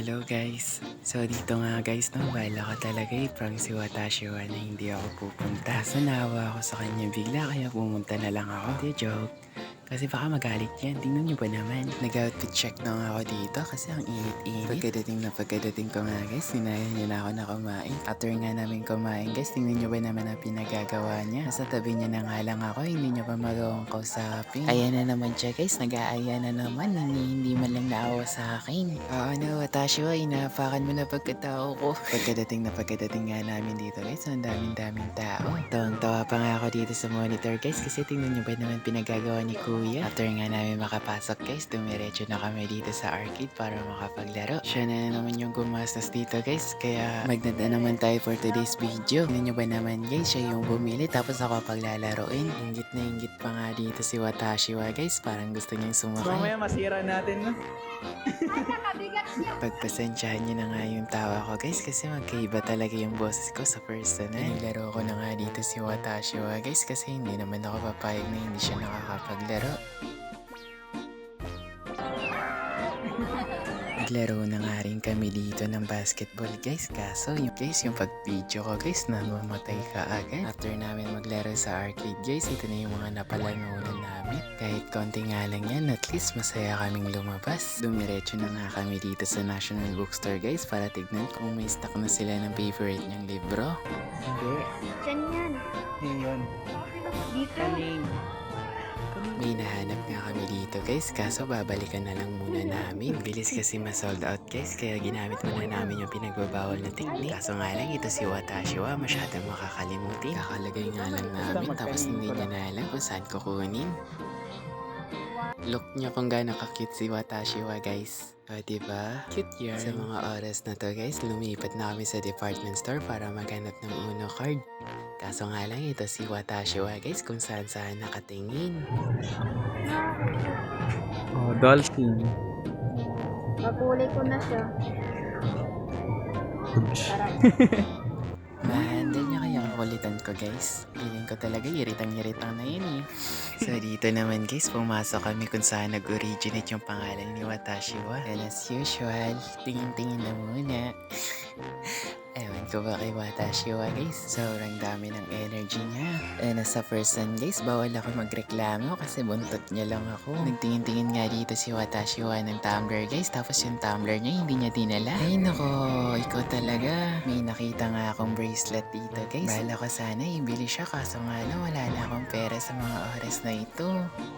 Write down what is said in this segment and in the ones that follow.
Hello guys. So dito nga guys no, bahala ka talaga i-prank si Watashiwa na hindi ako pupunta. So naawa ako sa kanya bigla kaya pumunta na lang ako. Di joke. Kasi baka magalit yan. Tingnan nyo ba naman? Nag-outfit check na nga ako dito kasi ang init-init. Pagkadating ko nga guys, sinaya niya na ako na kumain. After nga namin kumain guys, tingnan nyo ba naman ang pinagagawa niya? Nasa tabi niya na nga lang ako, hindi niya pa magawang kausapin. Ayan na naman siya guys, nag-aaya na naman. Hindi man lang naawa sa akin. Oo no, Watashiwa, inaapakan mo na pagkatao ko. Pagkadating nga namin dito guys, ang daming tao. Tawang-tawa pa nga ako dito sa monitor guys kasi tingnan nyo ba naman pinagagawa ni Kuya. After nga namin makapasok guys, dumiretso na kami dito sa arcade para makapaglaro. Siya na naman yung gumastos dito guys, kaya magdada naman tayo for today's video. Tingnan nyo ba naman guys, siya yung bumili tapos ako paglalaroin. Inggit na inggit pa nga dito si Watashiwa guys, parang gusto niyang sumakay. Mamaya masira natin, no? Pagpasensyahan niyo na nga yung tawa ko guys kasi magkaiba talaga yung boses ko sa personal. Nilaro ko na nga dito si Watashiwa guys kasi hindi naman ako papayag na hindi siya nakakapaglaro. Naglaro na nga rin kami dito ng basketball guys, kaso yung pag-video ko guys, namamatay ka agad. After namin maglaro sa arcade guys, ito na yung mga napalanunan namin. Kahit konti nga lang yan, at least masaya kaming lumabas. Dumiretso na nga kami dito sa National Bookstore guys para tignan kung may stock na sila ng favorite niyang libro. Hindi. Diyan yan. Ngayon. Dito. Kaling. May nahanap nga kami dito guys, kaso babalikan na lang muna namin. Bilis kasi ma-sold out guys, kaya ginamit muna namin yung pinagbabawal na technique. Kaso nga lang ito si Watashiwa, masyadong makakalimutin. Kakalagay nga lang namin, tapos hindi niya na alam kung saan kukunin. Look niya kung gaano ka-cute si Watashiwa guys. O diba? Cute yan. Sa mga oras na to guys, lumipat na kami sa department store para maghanap ng Uno card. Kaso nga lang ito si Watashiwa guys kung saan nakatingin. Oh, dolphin. Papuli ko na siya. Ma-handle niya kaya kakulitan ko guys. Feeling ko talaga iritang-iritang na yun eh. So dito naman guys, pumasok kami kung saan nag-originate yung pangalan ni Watashiwa. And as usual, tingin-tingin na muna. Ewan ko ba kay Watashiwa guys, sobrang dami ng energy niya. And as a person guys, bawal ako magreklamo kasi buntot niya lang ako. Nagtingin-tingin nga dito si Watashiwa ng tumbler guys, tapos yung tumbler niya hindi niya dinala. Ay nako, ikaw talaga. May nakita nga akong bracelet dito guys. Bahala ko sana ibili siya kaso nga lang wala na akong pera sa mga oras na ito.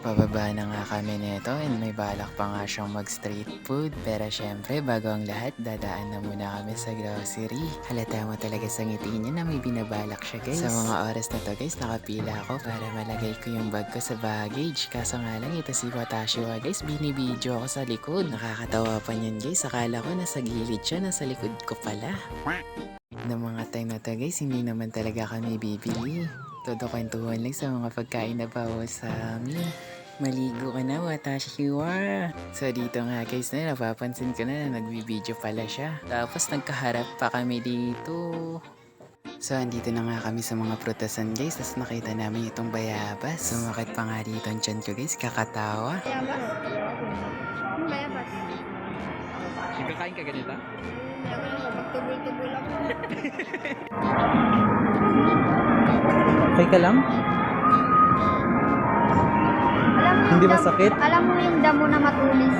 Pababa na nga kami nito and may balak pa nga siyang mag street food. Pero syempre bago ang lahat, dadaan na muna kami sa grocery. Halata mo talaga sa ngiti niya na may binabalak siya guys. Sa mga oras na to guys, nakapila ako para malagay ko yung bag ko sa baggage. Kaso nga lang ito si Watashiwa guys, binibidyo ako sa likod. Nakakatawa pa niyan guys, akala ko nasa gilid siya, nasa likod ko pala. Ng mga time na to guys, hindi naman talaga kami bibili. Todo kwentuhan lang sa mga pagkain na bawas sa amin. Maligo ka na, Watashiwa. So dito nga guys na napapansin ko na nagbibideo pala siya. Tapos nagkaharap pa kami dito. So andito na nga kami sa mga prutasan guys. Tapos nakita namin itong bayabas. Sumakit pa nga dito ang tiyan ko guys, kakatawa. Bayabas? Ano bayabas? Nagkakain ka ganito? Magtubol-tubol ako. Okay ka lang? Hindi masakit? Alam mo yung damo na matulis.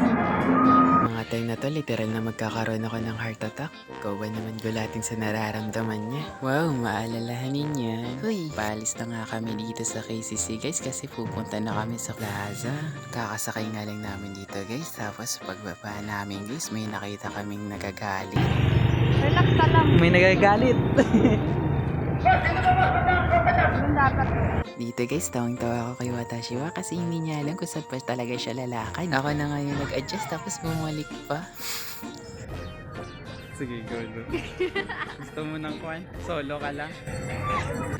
Mga time na to, literal na magkakaroon ako ng heart attack. Ikaw ba naman gulatin sa nararamdaman niya? Wow, maalalahanin niya. Uy, paalis na nga kami dito sa KCC guys kasi pupunta na kami sa plaza. Kakasakay nga lang namin dito guys. Tapos pagbaba namin guys, may nakita kaming nagagalit. Relax ka lang. May nagagalit. Yung dapat. Dito guys, tawang-tawa ako kay Watashiwa kasi hindi niya alam kung saan pa talaga siya lalakad. Ako na nga yung nag-adjust tapos bumalik pa. Sige, go. Gusto mo ng kwan? Solo ka lang?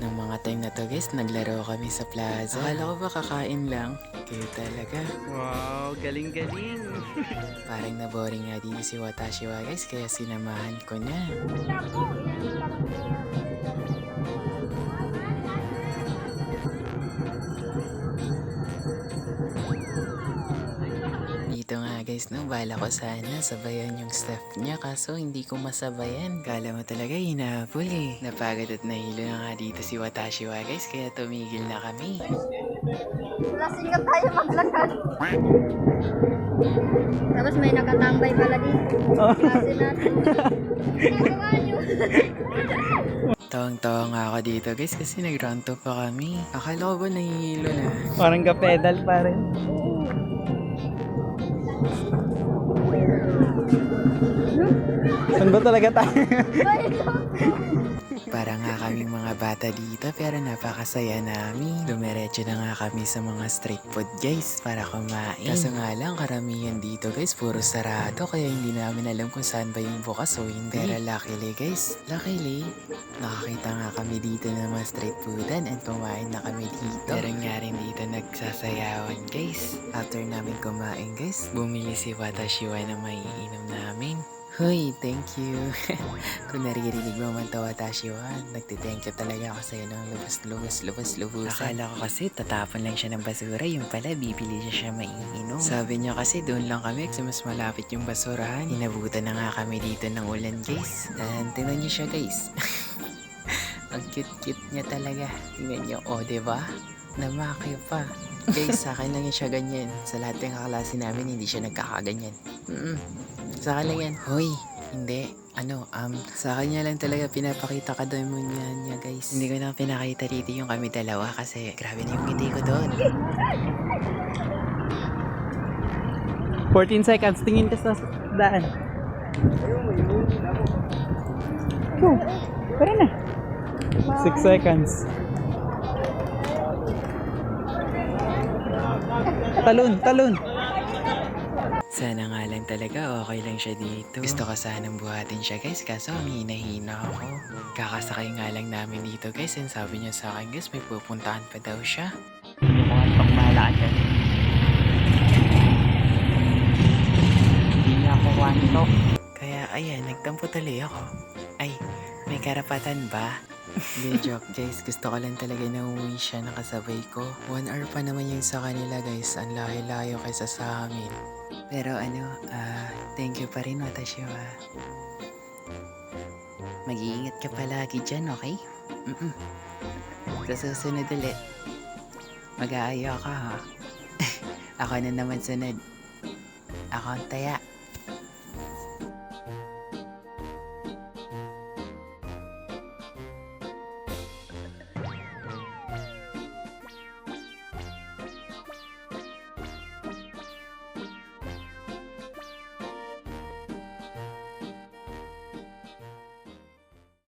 Nung mga time na to guys, naglaro kami sa plaza. Akala ko ba kakain lang? Kayo talaga. Wow, galing-galing. Parang naboring nga dito si Watashiwa guys, kaya sinamahan ko na. Dito nga guys, no, bala ko sana sabayan yung step niya kaso hindi ko masabayan. Kala mo talaga hinabol eh. Napagod at nahilo na nga dito si Watashiwa guys kaya tumigil na kami. Lasing ka tayo maglakad. Tapos may nakatambay pala dito. Kasi natin. Ginagawa niyo. Tawang-tawa nga ako dito guys kasi nag-round 2 pa kami. Akala ko ba nahihilo na? Parang ka-pedal pa rin. Saan ba talaga tayo? Para nga kaming mga bata dito pero napakasaya namin. Dumiretso na nga kami sa mga street food guys para kumain. Kaso nga lang karamihan dito guys puro sarado kaya hindi namin alam kung saan ba yung bukas o hindi. Pero luckily guys, nakakita nga kami dito ng mga street foodan and kumain na kami dito. Meron nga rin dito nagsasayawan guys. After namin kumain guys, bumili si Watashiwa na maiinom namin. Hoy, thank you. Kung naririnig mo man to, Watashiwa, nagtithank you talaga ako sa'yo ng lubos-lubusan. Akala ko kasi tatapon lang siya ng basura, yung pala bibili siya maiinom. Sabi niya kasi doon lang kami kasi mas malapit yung basurahan. Inabutan na nga kami dito ng ulan guys. And tingnan niyo siya guys. Ang cute-cute niya talaga. Tingnan niyo, diba? Namakyo pa. Guys, sa akin lang siya ganyan. Sa lahat ng kaklase namin, hindi siya nagkakaganyan. Sa akin lang yan. Hoy, hindi. Sa kanya lang talaga pinapakita ka doon mo niya guys. Hindi ko na pinakita dito yung kami dalawa kasi grabe na yung ngiti ko doon. 14 seconds, tingin ka sa daan. Oh, pera na. 6 seconds. Talon. Sana nga lang talaga okay lang siya dito. Gusto ko sanang buhatin siya guys kaso hina-hina ako. Kakasakay nga lang namin dito guys and sabi niya sa akin guys may pupuntahan pa daw siya. Mukhang pagmalaan dyan. Hindi niya ako wanto. Kaya ayan, nagtampo tuloy ako. Ay, may karapatan ba? Hindi, joke guys. Gusto ko lang talaga na umuwi siya nakasabay ko. 1 hour pa naman yung sa kanila guys. Ang layo-layo kaysa sa amin. Pero thank you pa rin Watashiwa. Mag-iingat ka palagi dyan, okay? Sa susunod ulit. Mag-aayo ka ha. Ako na naman sunod. Ako ang taya.